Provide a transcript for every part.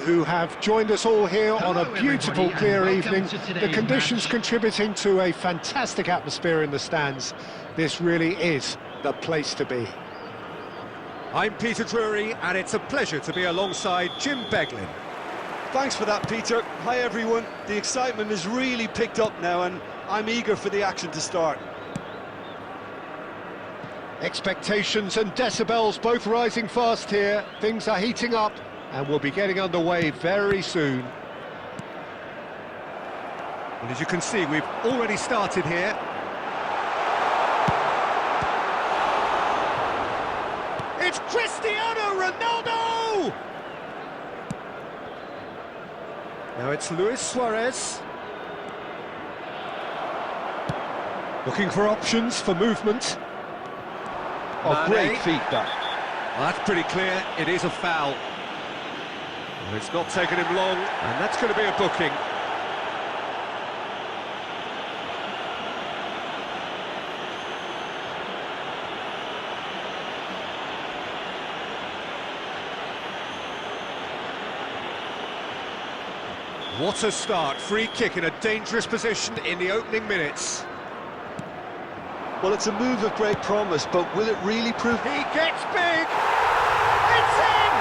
who have joined us all here on a beautiful, clear evening. The conditions contributing to a fantastic atmosphere in the stands. This really is the place to be. I'm Peter Drury, and it's a pleasure to be alongside Jim Beglin. Thanks for that, Peter. Hi, everyone. The excitement has really picked up now, and I'm eager for the action to start. Expectations and decibels both rising fast here. Things are heating up, and we'll be getting underway very soon. And as you can see, we've already started here. It's Cristiano Ronaldo! Now it's Luis Suarez. Looking for options for movement. Oh, great feet back. Well, that's pretty clear. It is a foul. Well, it's not taken him long, and that's going to be a booking. What a start. Free kick in a dangerous position in the opening minutes. Well, it's a move of great promise, but will it really prove... He gets big! It's in!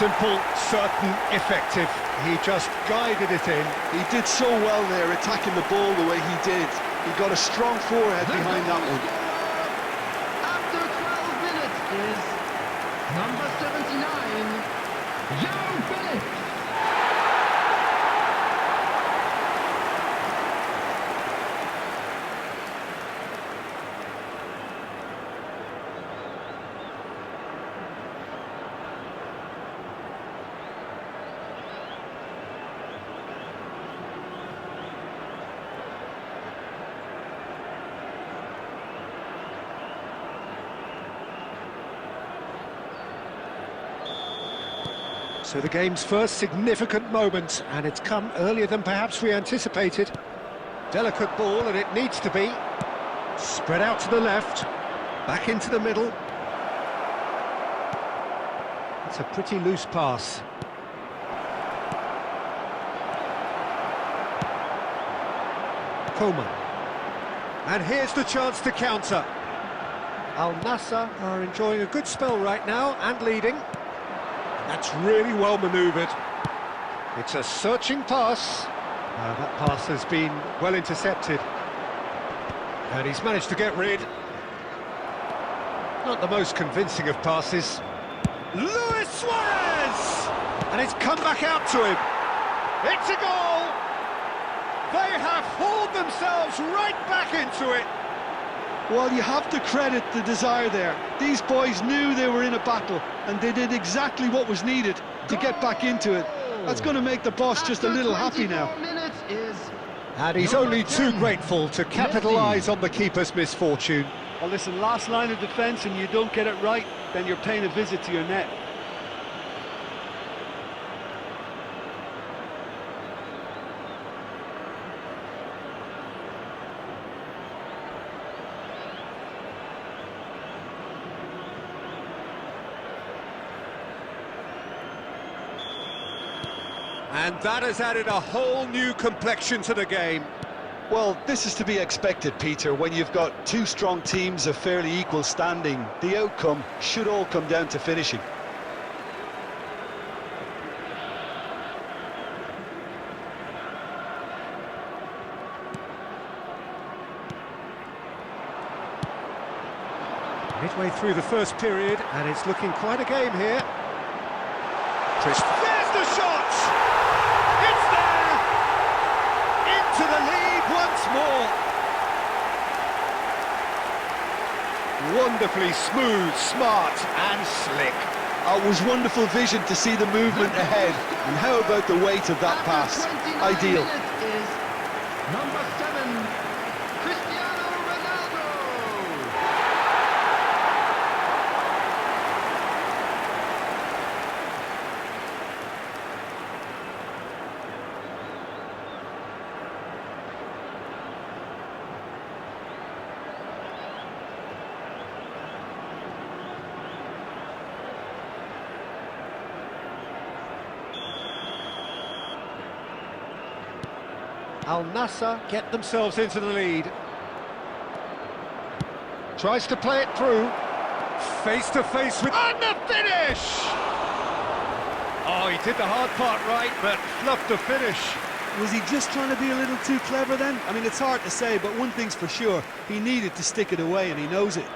Simple, certain, effective. He just guided it in. He did so well there, attacking the ball the way he did. He got a strong forehead behind that one. After 12 minutes is number 79, Joe Phillips. So the game's first significant moment, and it's come earlier than perhaps we anticipated. Delicate ball, and it needs to be. Spread out to the left, back into the middle. It's a pretty loose pass. Coman. And here's the chance to counter. Al Nassr Are enjoying a good spell right now and leading. That's really well manoeuvred. It's a searching pass. That pass has been well intercepted. And he's managed to get rid. Not the most convincing of passes. Luis Suarez! And it's come back out to him. It's a goal! They have hauled themselves right back into it. Well, you have to credit the desire there. These boys knew they were in a battle, and they did exactly what was needed to get back into it. That's going to make the boss just a little happy now. And he's only too grateful to capitalise on the keeper's misfortune. Well, listen, last line of defence and you don't get it right, then you're paying a visit to your net. And that has added a whole new complexion to the game. Well, this is to be expected, Peter. When you've got two strong teams of fairly equal standing, the outcome should all come down to finishing. Midway through the first period, and it's looking quite a game here. There's the shot! It's there! Into the lead once more. Wonderfully smooth, smart and slick. It was wonderful vision to see the movement ahead. And how about the weight of that pass? Ideal. Number 7, Cristiano Ronaldo. Al Nassr get themselves into the lead. Tries to play it through. Face to face with... And the finish! Oh, he did the hard part right, but fluffed the finish. Was he just trying to be a little too clever then? I mean, it's hard to say, but one thing's for sure, he needed to stick it away and he knows it.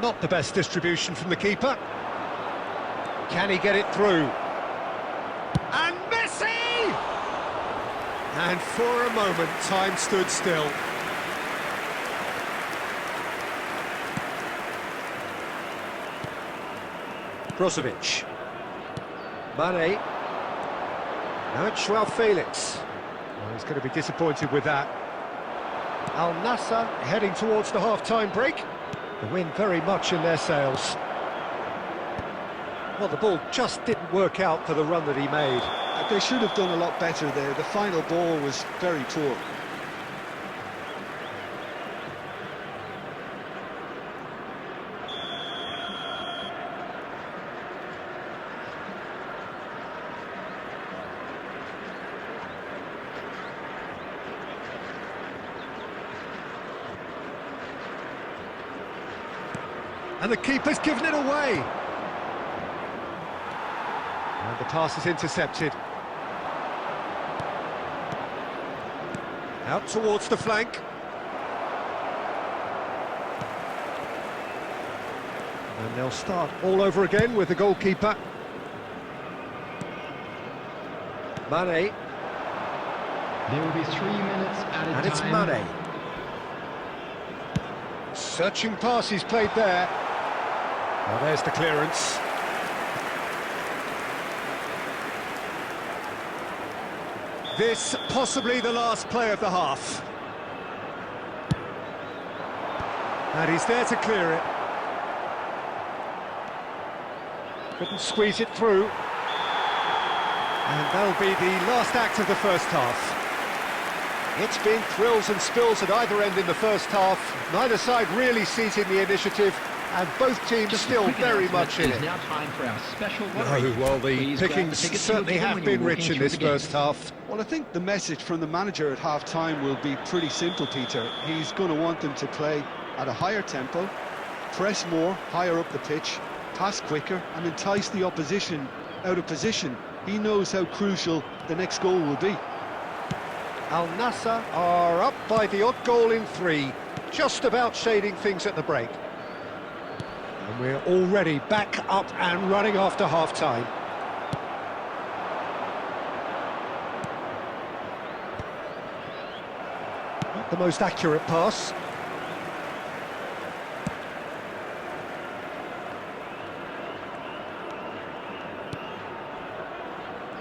Not the best distribution from the keeper. Can he get it through? And Messi! And for a moment, time stood still. Brozovic. Mane. Now it's Joao Felix. Well, he's going to be disappointed with that. Al Nassr heading towards the half-time break. The wind very much in their sails. Well, the ball just didn't work out for the run that he made. They should have done a lot better there. The final ball was very poor. And the keeper's given it away. And the pass is intercepted. Out towards the flank. And they'll start all over again with the goalkeeper. Mane. There will be 3 minutes at a time. And it's Mane. Searching pass he's played there. Well, there's the clearance. This possibly the last play of the half. And he's there to clear it. Couldn't squeeze it through. And that'll be the last act of the first half. It's been thrills and spills at either end in the first half. Neither side really seizing the initiative, and both teams still very much in it. Now time for our special Oh, well, the pickings certainly have been rich in this first half. Well, I think the message from the manager at half-time will be pretty simple, Peter. He's going to want them to play at a higher tempo, press more, higher up the pitch, pass quicker, and entice the opposition out of position. He knows how crucial the next goal will be. Al Nassr are up by the odd goal in 3, just about shading things at the break. And we're already back up and running after half-time. Not the most accurate pass.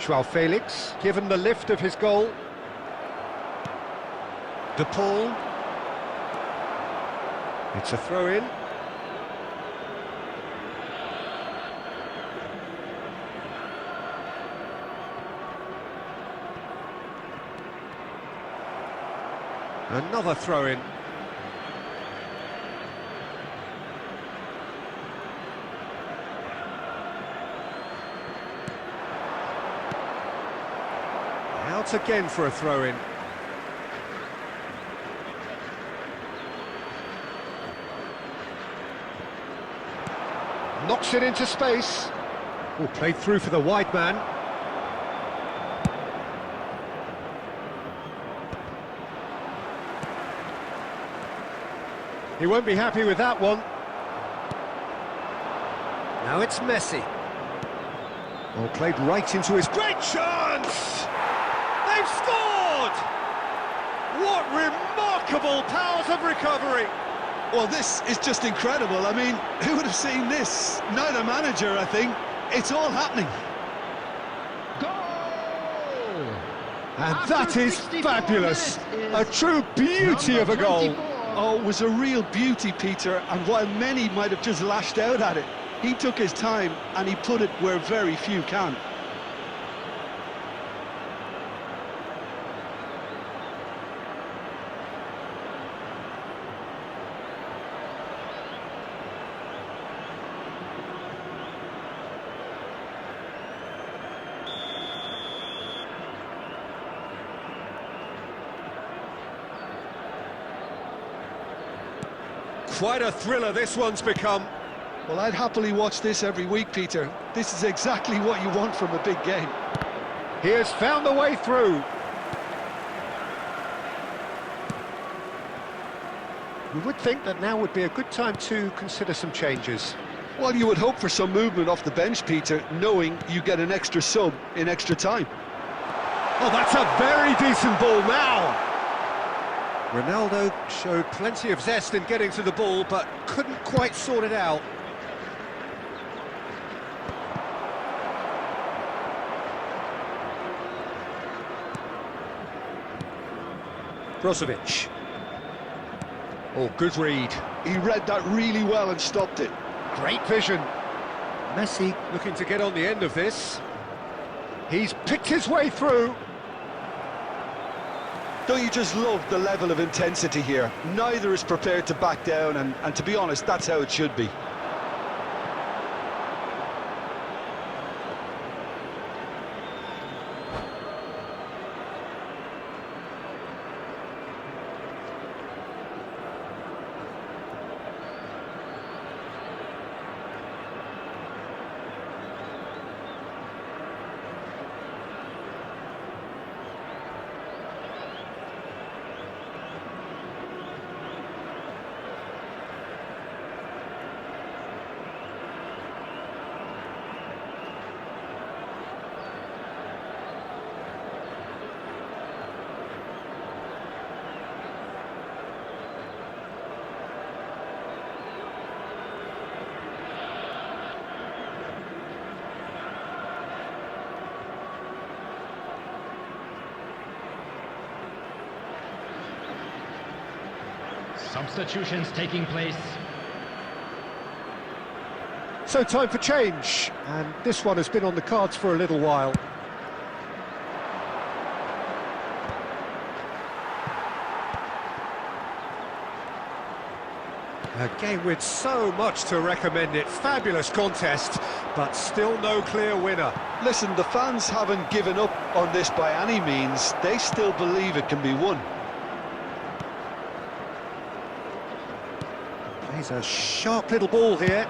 Joao Felix, given the lift of his goal. De Paul. It's a throw-in. Another throw-in. Out again for a throw-in. Knocks it into space. Oh, played through for the wide man. He won't be happy with that one. Now it's Messi. Oh, played right into his... Great chance! They've scored! What remarkable powers of recovery! Well, this is just incredible. I mean, who would have seen this? Neither manager, I think. It's all happening. Goal! And that is fabulous. A true beauty of a goal. Oh, it was a real beauty, Peter, and while many might have just lashed out at it, He took his time and he put it where very few can. Quite a thriller this one's become. Well, I'd happily watch this every week, Peter. This is exactly what you want from a big game. He has found the way through. You would think that now would be a good time to consider some changes. Well, you would hope for some movement off the bench, Peter, knowing you get an extra sub in extra time. Oh, that's a very decent ball now. Ronaldo showed plenty of zest in getting to the ball, but couldn't quite sort it out. Brozovic. Oh, good read. He read that really well and stopped it. Great vision. Messi looking to get on the end of this. He's picked his way through. Don't you just love the level of intensity here? Neither is prepared to back down, and to be honest, that's how it should be. Substitutions taking place. So time for change, and this one has been on the cards for a little while. A game with so much to recommend it. Fabulous contest, but still no clear winner. Listen, the fans haven't given up on this by any means. They still believe it can be won. Plays a sharp little ball here.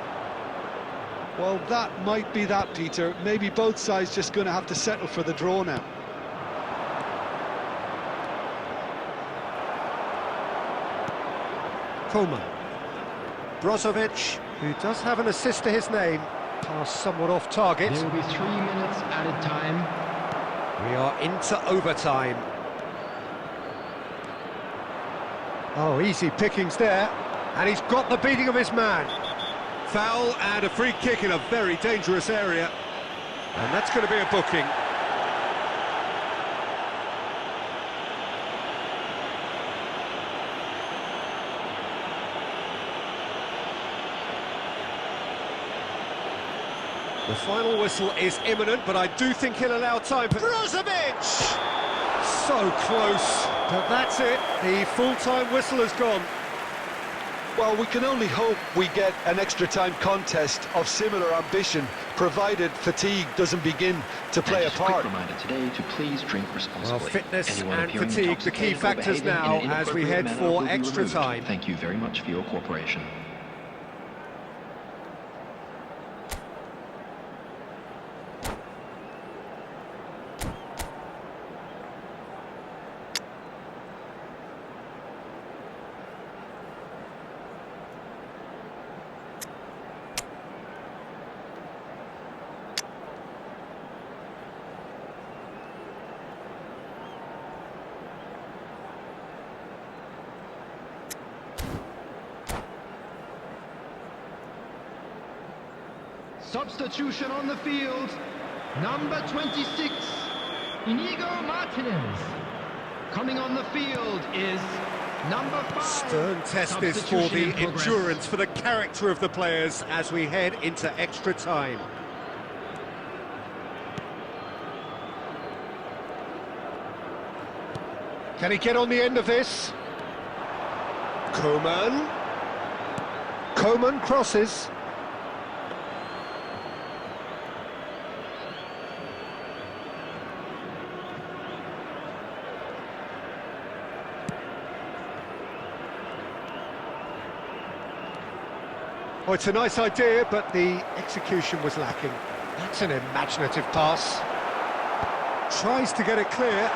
Well, that might be that, Peter. Maybe both sides just going to have to settle for the draw now. Coleman. Brozovic, who does have an assist to his name, passed somewhat off target. There will be 3 minutes added time. We are into overtime. Oh, easy pickings there. And he's got the beating of his man. Foul and a free kick in a very dangerous area. And that's going to be a booking. The final whistle is imminent, but I do think he'll allow time for... Brozovic! So close, but that's it. The full-time whistle has gone. Well, we can only hope we get an extra-time contest of similar ambition, provided fatigue doesn't begin to play a part. Quick reminder today to please drink responsibly. Well, fitness Anyone and appearing fatigue, the key intoxicated or factors behaving now in an as we inappropriate head manner for will be extra removed. time. Thank you very much for your cooperation. Substitution on the field. Number 26, Inigo Martinez. Coming on the field is Number 5. Stern test this for Substitution the in progress. endurance, for the character of the players as we head into extra time. Can he get on the end of this? Coman. Coman crosses. Oh, it's a nice idea, but the execution was lacking. That's an imaginative pass. Tries to get it clear.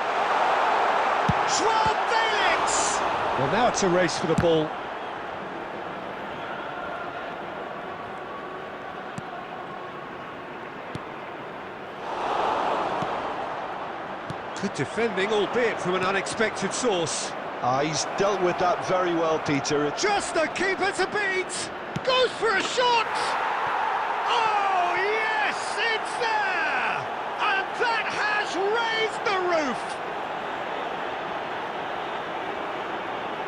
Joao Felix! Well, now it's a race for the ball. Good defending, albeit from an unexpected source. He's dealt with that very well, Peter. Just the keeper to beat! Goes for a shot! Oh, yes, it's there! And that has raised the roof!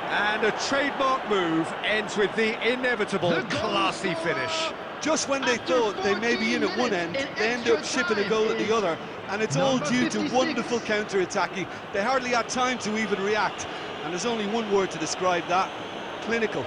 And a trademark move ends with the inevitable The goal classy scorer! finish. Just when they After thought they may be in at one 14 end, minutes they in end up extra shipping a time goal at is the other, and it's all number due 56. to wonderful counter-attacking. They hardly had time to even react, and there's only one word to describe that: clinical.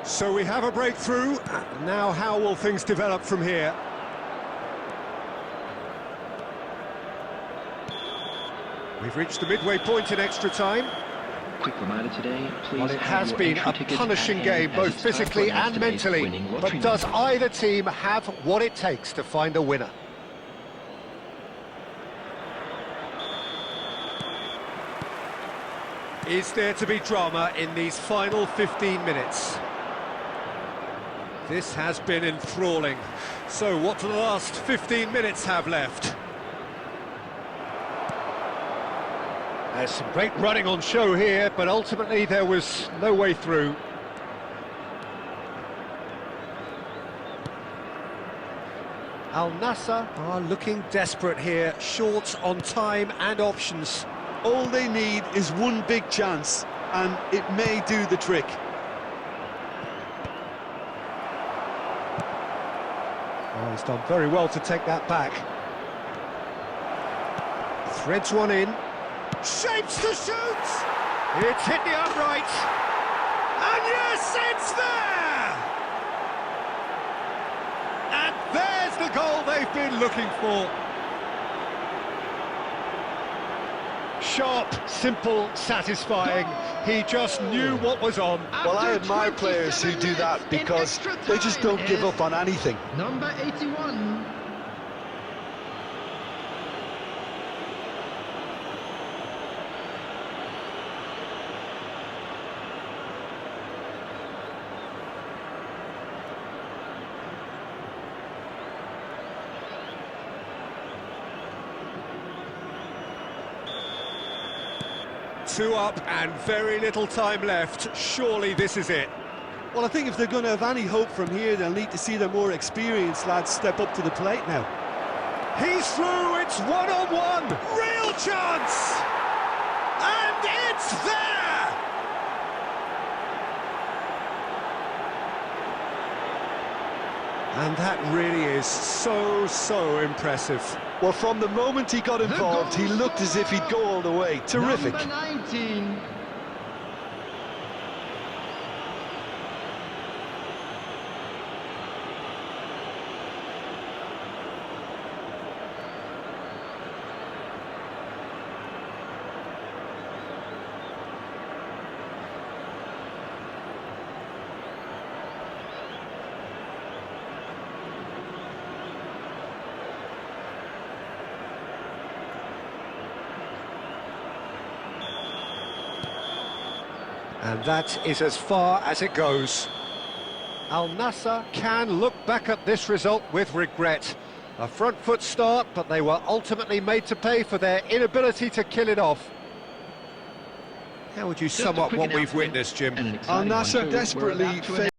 So we have a breakthrough. Now how will things develop from here? We've reached the midway point in extra time. Quick reminder today, please Well, it have has your been entry a tickets punishing at hand game, as both it's time for physically and yesterday's mentally. winning But lottery does number. either team have what it takes to find a winner? Is there to be drama in these final 15 minutes? This has been enthralling. So what do the last 15 minutes have left? There's some great running on show here, but ultimately there was no way through. Al Nassr are looking desperate here, short on time and options. All they need is one big chance, and it may do the trick. Oh, he's done very well to take that back. Threads one in. Shapes to shoot! It's hit the upright! And yes, it's there! And there's the goal they've been looking for. Sharp, simple, satisfying. He just knew what was on. Well, I After admire players who 27 do that minutes in because extra they just time don't give is up on anything. Number 81. Two up and very little time left. Surely this is it. Well, I think if they're going to have any hope from here, they'll need to see their more experienced lads step up to the plate now. He's through, it's one-on-one. Real chance! And it's there! And that really is so impressive. Well, from the moment he got involved, he looked as if he'd go all the way. Terrific. Number 19. And that is as far as it goes. Al Nassr can look back at this result with regret. A front foot start, but they were ultimately made to pay for their inability to kill it off. How would you Just sum a up quick what we've announcement witnessed, Jim? and an Al exciting one Nassr too. We're desperately about to failed